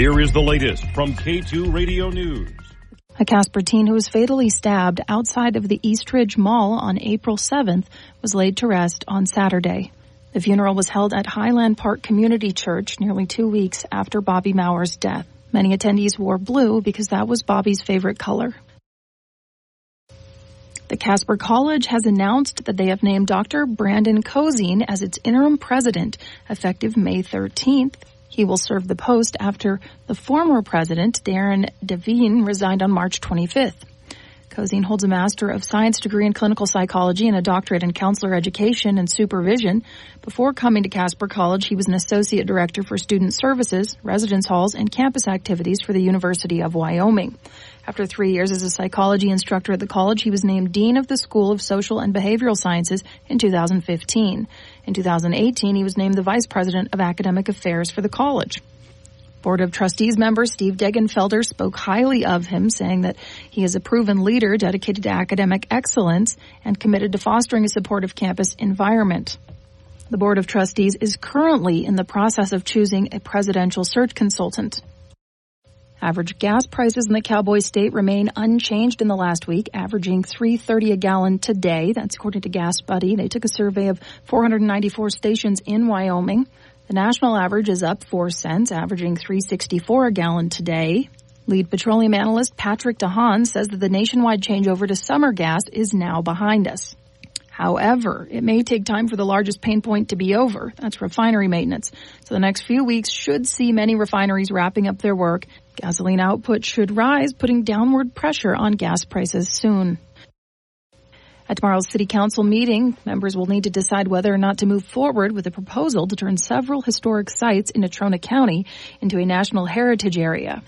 Here is the latest from K2 Radio News. A Casper teen who was fatally stabbed outside of the Eastridge Mall on April 7th was laid to rest on Saturday. The funeral was held at Highland Park Community Church nearly 2 weeks after Bobby Mauer's death. Many attendees wore blue because that was Bobby's favorite color. The Casper College has announced that they have named Dr. Brandon Cozine as its interim president effective May 13th. He will serve the post after the former president, Darren Devine, resigned on March 25th. Cozine holds a Master of Science degree in clinical psychology and a doctorate in counselor education and supervision. Before coming to Casper College, he was an associate director for student services, residence halls, and campus activities for the University of Wyoming. After 3 years as a psychology instructor at the college, he was named Dean of the School of Social and Behavioral Sciences in 2015. In 2018, he was named the Vice President of Academic Affairs for the college. Board of Trustees member Steve Degenfelder spoke highly of him, saying that he is a proven leader dedicated to academic excellence and committed to fostering a supportive campus environment. The Board of Trustees is currently in the process of choosing a presidential search consultant. Average gas prices in the Cowboy State remain unchanged in the last week, averaging $3.30 a gallon today. That's according to Gas Buddy. They took a survey of 494 stations in Wyoming. The national average is up 4 cents, averaging $3.64 a gallon today. Lead petroleum analyst Patrick DeHaan says that the nationwide changeover to summer gas is now behind us. However, it may take time for the largest pain point to be over. That's refinery maintenance. So the next few weeks should see many refineries wrapping up their work. Gasoline output should rise, putting downward pressure on gas prices soon. At tomorrow's City Council meeting, members will need to decide whether or not to move forward with a proposal to turn several historic sites in Natrona County into a National Heritage Area.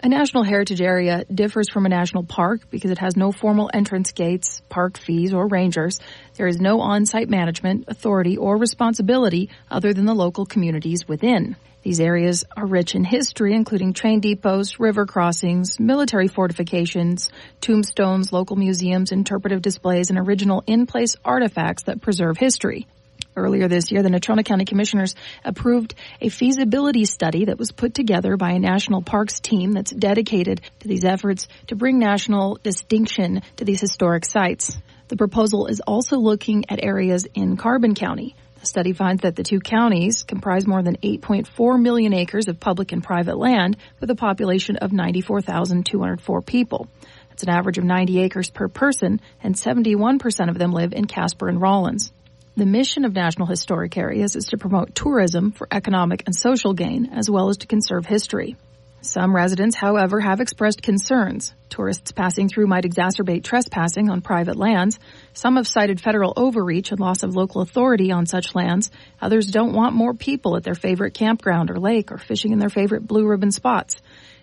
A National Heritage Area differs from a national park because it has no formal entrance gates, park fees, or rangers. There is no on-site management, authority, or responsibility other than the local communities within. These areas are rich in history, including train depots, river crossings, military fortifications, tombstones, local museums, interpretive displays, and original in-place artifacts that preserve history. Earlier this year, the Natrona County Commissioners approved a feasibility study that was put together by a national parks team that's dedicated to these efforts to bring national distinction to these historic sites. The proposal is also looking at areas in Carbon County. The study finds that the two counties comprise more than 8.4 million acres of public and private land with a population of 94,204 people. That's an average of 90 acres per person, and 71% of them live in Casper and Rawlins. The mission of National Historic Areas is to promote tourism for economic and social gain, as well as to conserve history. Some residents, however, have expressed concerns. Tourists passing through might exacerbate trespassing on private lands. Some have cited federal overreach and loss of local authority on such lands. Others don't want more people at their favorite campground or lake or fishing in their favorite blue ribbon spots.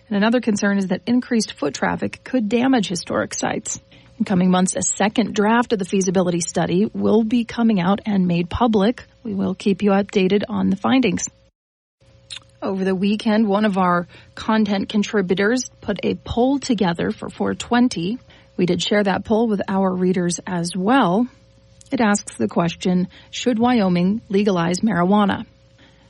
And another concern is that increased foot traffic could damage historic sites. In coming months, a second draft of the feasibility study will be coming out and made public. We will keep you updated on the findings. Over the weekend, one of our content contributors put a poll together for 420. We did share that poll with our readers as well. It asks the question, should Wyoming legalize marijuana?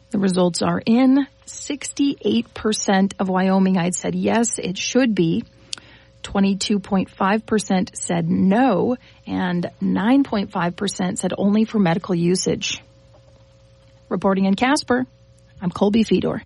The results are in. 68% of Wyomingites said yes, it should be. 22.5% said no, and 9.5% said only for medical usage. Reporting in Casper, I'm Colby Fedor.